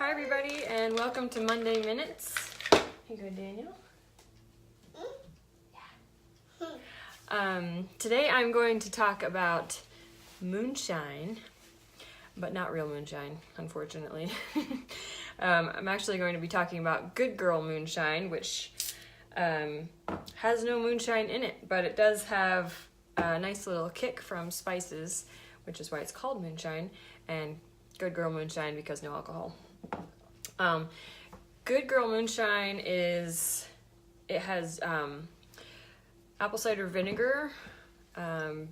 Hi everybody and welcome to Monday Minutes. Here you go, Daniel. Today I'm going to talk about moonshine, but not real moonshine, unfortunately. I'm actually going to be talking about Good Girl Moonshine, which has no moonshine in it, but it does have a nice little kick from spices, which is why it's called moonshine, and Good Girl Moonshine because no alcohol. Good Girl Moonshine has apple cider vinegar,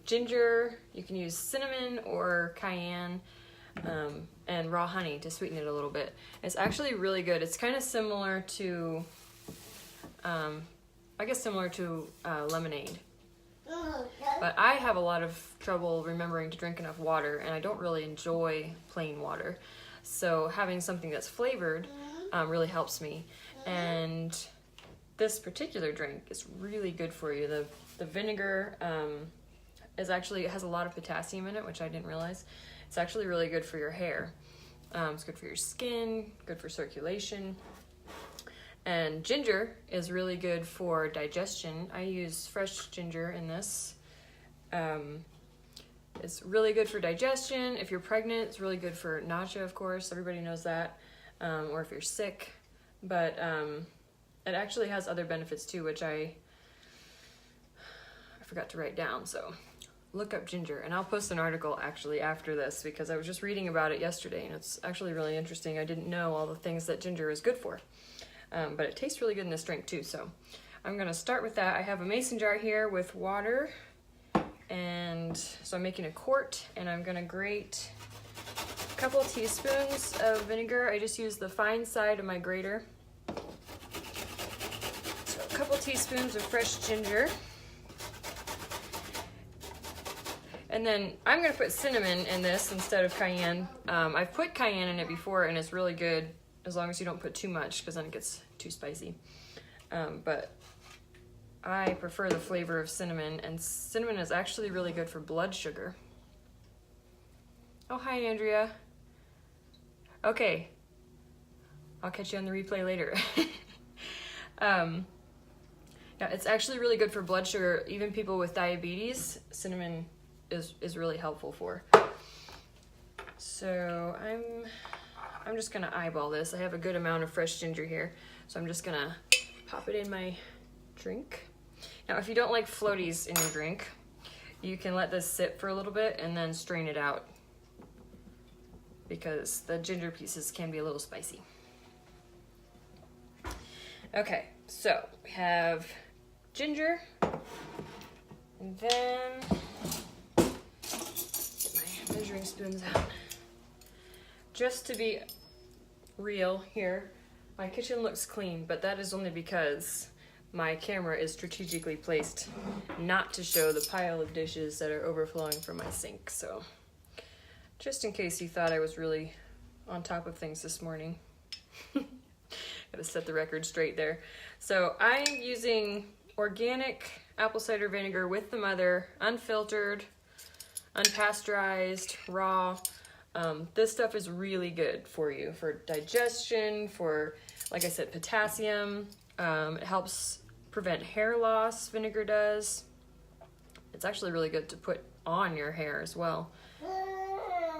ginger, you can use cinnamon or cayenne, and raw honey to sweeten it a little bit. It's actually really good. It's kind of similar to, lemonade. But I have a lot of trouble remembering to drink enough water, and I don't really enjoy plain water. So having something that's flavored really helps me. And this particular drink is really good for you. The vinegar has a lot of potassium in it, which I didn't realize. It's actually really good for your hair. It's good for your skin, good for circulation. And ginger is really good for digestion. I use fresh ginger in this. It's really good for digestion. If you're pregnant, it's really good for nausea, of course. Everybody knows that. Or if you're sick. But it actually has other benefits too, which I forgot to write down. So look up ginger. And I'll post an article actually after this because I was just reading about it yesterday. And it's actually really interesting. I didn't know all the things that ginger is good for. But it tastes really good in this drink too. So I'm going to start with that. I have a mason jar here with water. And so I'm making a quart, and I'm going to grate a couple of teaspoons of vinegar. I just use the fine side of my grater. So a couple teaspoons of fresh ginger. And then I'm going to put cinnamon in this instead of cayenne. I've put cayenne in it before, and it's really good as long as you don't put too much, because then it gets too spicy. But I prefer the flavor of cinnamon, and cinnamon is actually really good for blood sugar. Oh, hi, Andrea. Okay. I'll catch you on the replay later. Yeah, it's actually really good for blood sugar. Even people with diabetes, cinnamon is really helpful for. So I'm just gonna eyeball this. I have a good amount of fresh ginger here, so I'm just gonna pop it in my drink. Now, if you don't like floaties in your drink, you can let this sit for a little bit and then strain it out because the ginger pieces can be a little spicy. Okay, so we have ginger, and then get my measuring spoons out. Just to be real here, my kitchen looks clean, but that is only because my camera is strategically placed not to show the pile of dishes that are overflowing from my sink. So just in case you thought I was really on top of things this morning. Gotta set the record straight there. So I'm using organic apple cider vinegar with the mother, unfiltered, unpasteurized, raw. This stuff is really good for you, for digestion, for, like I said, potassium. It helps prevent hair loss, vinegar does. It's actually really good to put on your hair as well.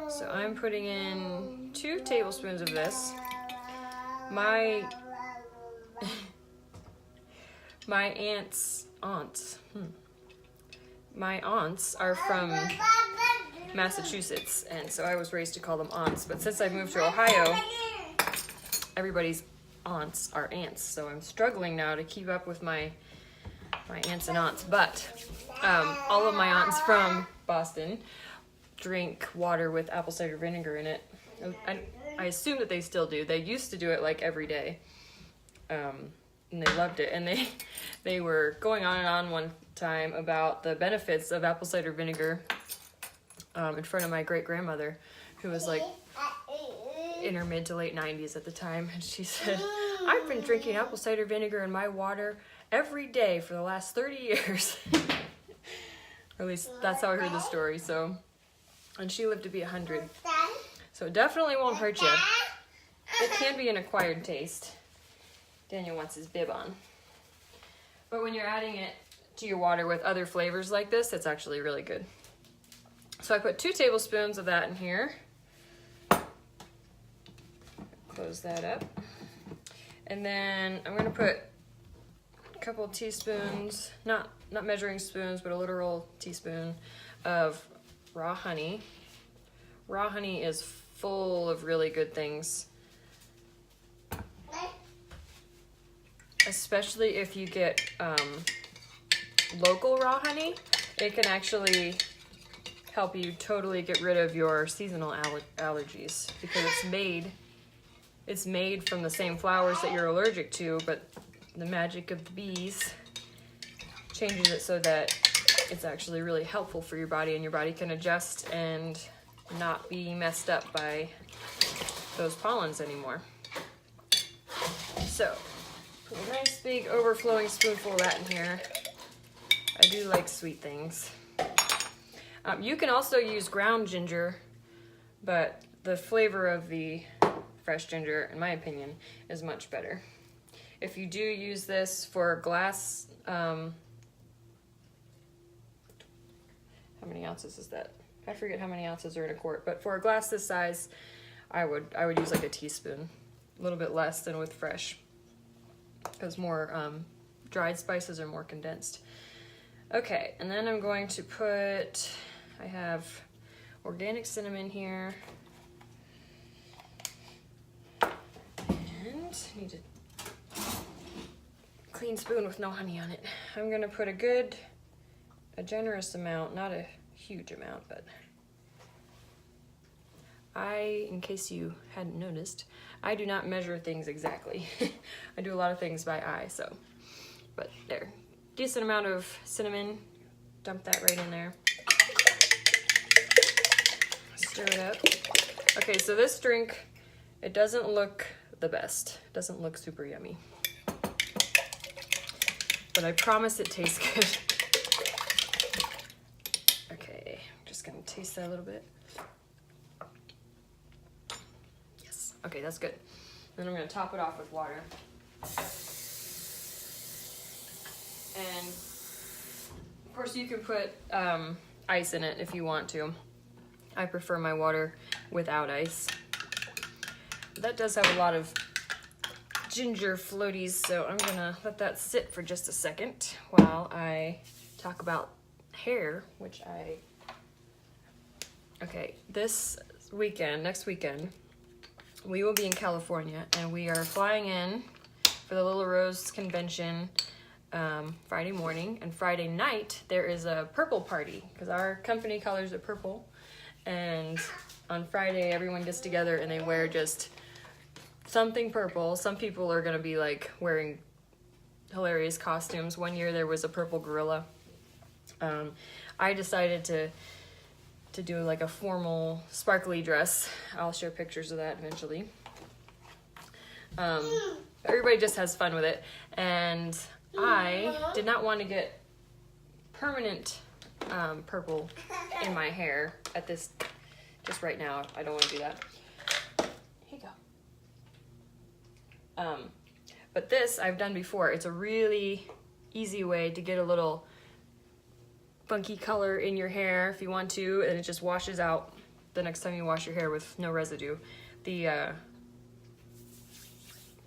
So I'm putting in 2 tablespoons of this. My aunts are from Massachusetts, and so I was raised to call them aunts. But since I moved to Ohio, everybody's aunts are aunts, so I'm struggling now to keep up with my aunts and aunts. But all of my aunts from Boston drink water with apple cider vinegar in it. I assume that they still do. They used to do it like every day, and they loved it. And they were going on and on one time about the benefits of apple cider vinegar in front of my great-grandmother, who was like in her mid to late 90s at the time, and she said, I've been drinking apple cider vinegar in my water every day for the last 30 years. Or at least that's how I heard the story. So, and she lived to be 100. So it definitely won't hurt you. It can be an acquired taste. Daniel wants his bib on. But when you're adding it to your water with other flavors like this, it's actually really good. So I put 2 tablespoons of that in here. Close that up. And then I'm gonna put a couple teaspoons, not measuring spoons, but a literal teaspoon of raw honey. Raw honey is full of really good things. Especially if you get local raw honey, it can actually help you totally get rid of your seasonal allergies, because it's made from the same flowers that you're allergic to, but the magic of the bees changes it so that it's actually really helpful for your body, and your body can adjust and not be messed up by those pollens anymore. So, put a nice big overflowing spoonful of that in here. I do like sweet things. You can also use ground ginger, but the flavor of the fresh ginger, in my opinion, is much better. If you do use this for glass, how many ounces is that? I forget how many ounces are in a quart, but for a glass this size, I would use like a teaspoon, a little bit less than with fresh, because more dried spices are more condensed. Okay, and then I'm going to put, I have organic cinnamon here, and I need a clean spoon with no honey on it. I'm gonna put a generous amount, not a huge amount, but in case you hadn't noticed, I do not measure things exactly. I do a lot of things by eye, so, but there. Decent amount of cinnamon, dump that right in there. Stir it up. Okay, so this drink, it doesn't look the best. It doesn't look super yummy. But I promise it tastes good. Okay, I'm just gonna taste that a little bit. Yes, okay, that's good. Then I'm gonna top it off with water. And of course you can put ice in it if you want to. I prefer my water without ice. That does have a lot of ginger floaties, so I'm gonna let that sit for just a second while I talk about hair, okay, this weekend, next weekend, we will be in California, and we are flying in for the Little Rose convention Friday morning, and Friday night there is a purple party, because our company colors are purple, and on Friday everyone gets together and they wear just something purple. Some people are gonna be like wearing hilarious costumes. One year there was a purple gorilla. I decided to do like a formal sparkly dress. I'll share pictures of that eventually. Everybody just has fun with it, and I did not want to get permanent purple in my hair at this, just right now. I don't want to do that. Here you go. But this I've done before. It's a really easy way to get a little funky color in your hair if you want to, and it just washes out the next time you wash your hair with no residue. The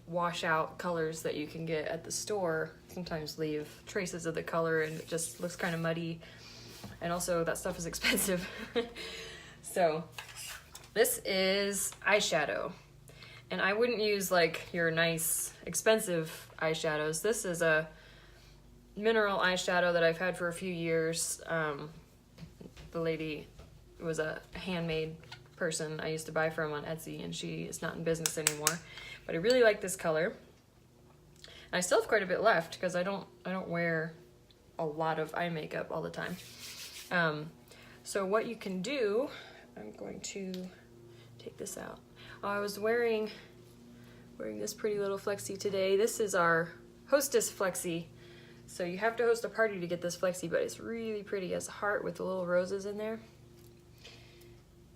wash out colors that you can get at the store sometimes leave traces of the color, and it just looks kind of muddy, and also that stuff is expensive. So this is eyeshadow, and I wouldn't use like your nice expensive eyeshadows. This is a mineral eyeshadow that I've had for a few years. The lady was a handmade person I used to buy from on Etsy, and she is not in business anymore. But I really like this color. And I still have quite a bit left because I don't wear a lot of eye makeup all the time. So what you can do, I'm going to take this out. Oh, I was wearing this pretty little flexi today. This is our hostess flexi. So you have to host a party to get this flexi, but it's really pretty. It has a heart with the little roses in there.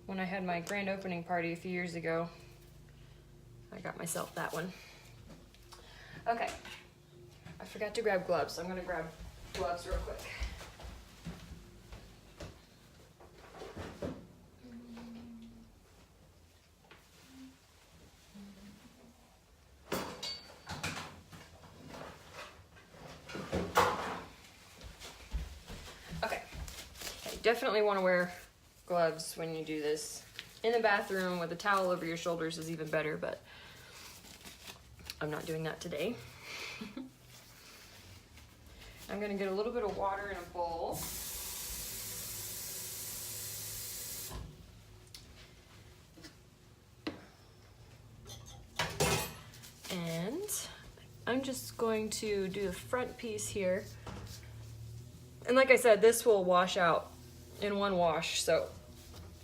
When I had my grand opening party a few years ago, I got myself that one. Okay, I forgot to grab gloves, so I'm gonna grab gloves real quick. Okay, you definitely want to wear gloves when you do this. In the bathroom with a towel over your shoulders is even better, but I'm not doing that today. I'm gonna get a little bit of water in a bowl. And I'm just going to do the front piece here. And like I said, this will wash out in one wash, so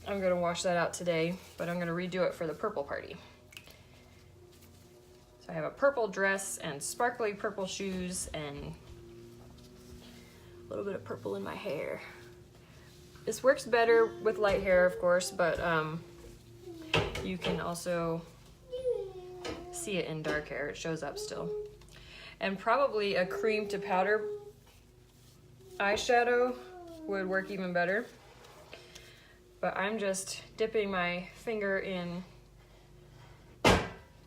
I'm gonna wash that out today, but I'm gonna redo it for the purple party. So I have a purple dress and sparkly purple shoes and a little bit of purple in my hair. This works better with light hair, of course, but you can also see it in dark hair. It shows up still. And probably a cream to powder eyeshadow would work even better. But I'm just dipping my finger in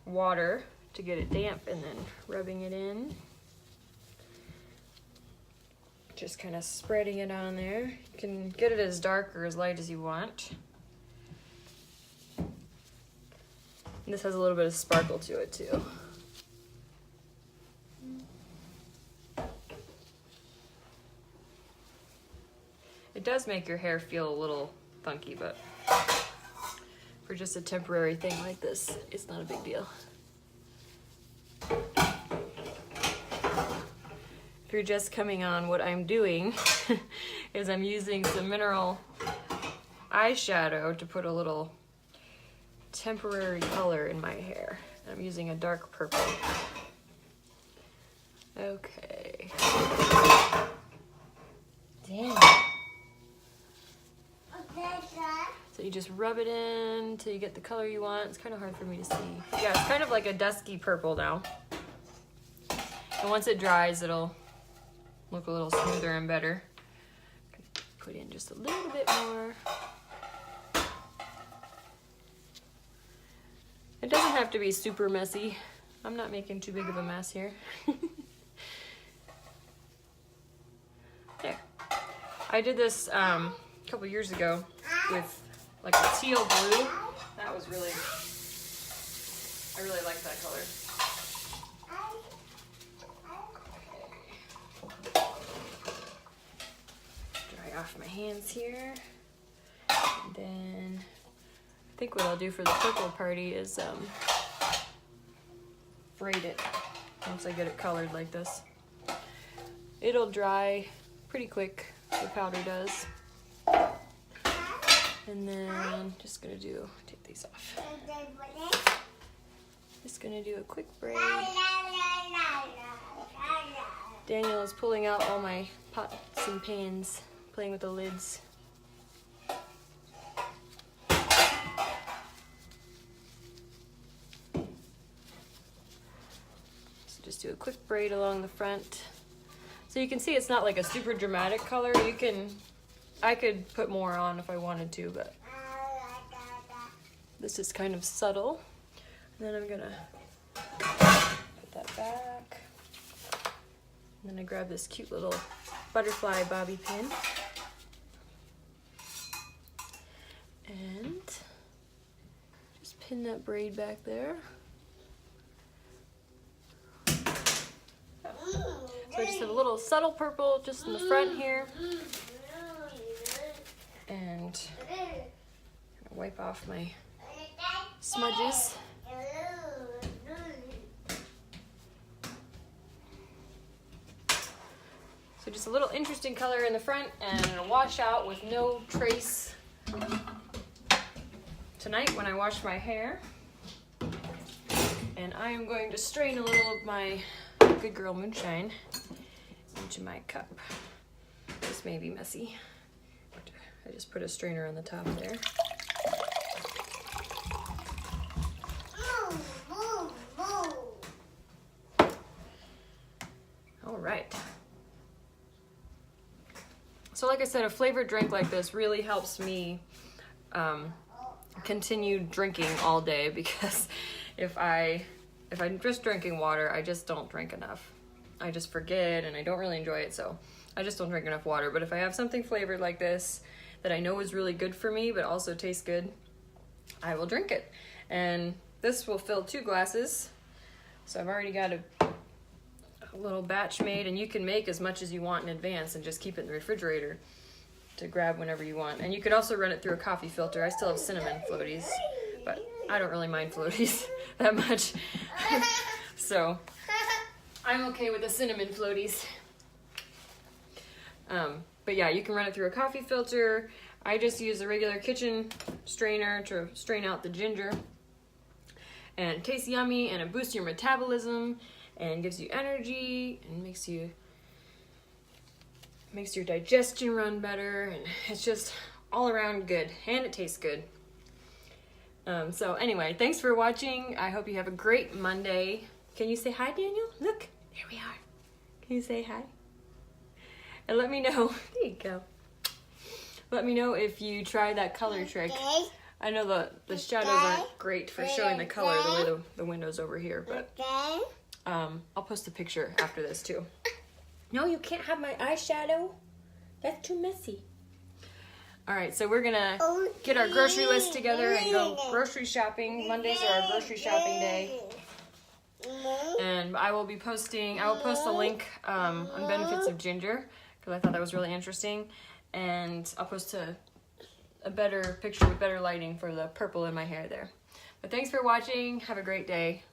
water to get it damp and then rubbing it in. Just kind of spreading it on there. You can get it as dark or as light as you want. And this has a little bit of sparkle to it too. It does make your hair feel a little funky, but for just a temporary thing like this, it's not a big deal. If you're just coming on, what I'm doing is I'm using some mineral eyeshadow to put a little temporary color in my hair. I'm using a dark purple. Okay. Damn. So you just rub it in until you get the color you want. It's kind of hard for me to see. Yeah, it's kind of like a dusky purple now. And once it dries, it'll look a little smoother and better. Put in just a little bit more. It doesn't have to be super messy. I'm not making too big of a mess here. There. I did this a couple years ago with like a teal blue. That was really, I really like that color. Dry off my hands here. And then I think what I'll do for the purple party is braid it once I get it colored like this. It'll dry pretty quick, the powder does. And then just gonna take these off. Just gonna do a quick braid. Daniel is pulling out all my pots and pans, playing with the lids. So just do a quick braid along the front. So you can see it's not like a super dramatic color. I could put more on if I wanted to, but this is kind of subtle. And then I'm gonna put that back. And then I grab this cute little butterfly bobby pin. And just pin that braid back there. So I just have a little subtle purple just in the front here. And I'm gonna wipe off my smudges. So just a little interesting color in the front and a wash out with no trace tonight when I wash my hair. And I am going to strain a little of my Good Girl Moonshine into my cup. This may be messy. I just put a strainer on the top there. So like I said, a flavored drink like this really helps me continue drinking all day, because if I'm just drinking water, I just don't drink enough. I just forget and I don't really enjoy it, so I just don't drink enough water. But if I have something flavored like this that I know is really good for me but also tastes good, I will drink it. And this will fill 2 glasses. So I've already got a little batch made, and you can make as much as you want in advance and just keep it in the refrigerator to grab whenever you want. And you could also run it through a coffee filter. I still have cinnamon floaties, but I don't really mind floaties that much. So I'm okay with the cinnamon floaties. But yeah, you can run it through a coffee filter. I just use a regular kitchen strainer to strain out the ginger. And it tastes yummy, and it boosts your metabolism and gives you energy and makes your digestion run better, and it's just all around good, and it tastes good. So anyway, thanks for watching. I hope you have a great Monday. Can you say hi, Daniel? Look, there we are. Can you say hi? And let me know. There you go. Let me know if you try that color trick. I know the shadows aren't great for showing the color the way the window's over here, but I'll post a picture after this too. No, you can't have my eyeshadow. That's too messy. All right, so we're gonna get our grocery list together and go grocery shopping. Mondays are our grocery shopping day. And I will post a link on benefits of ginger, because I thought that was really interesting. And I'll post a better picture with better lighting for the purple in my hair there. But thanks for watching. Have a great day.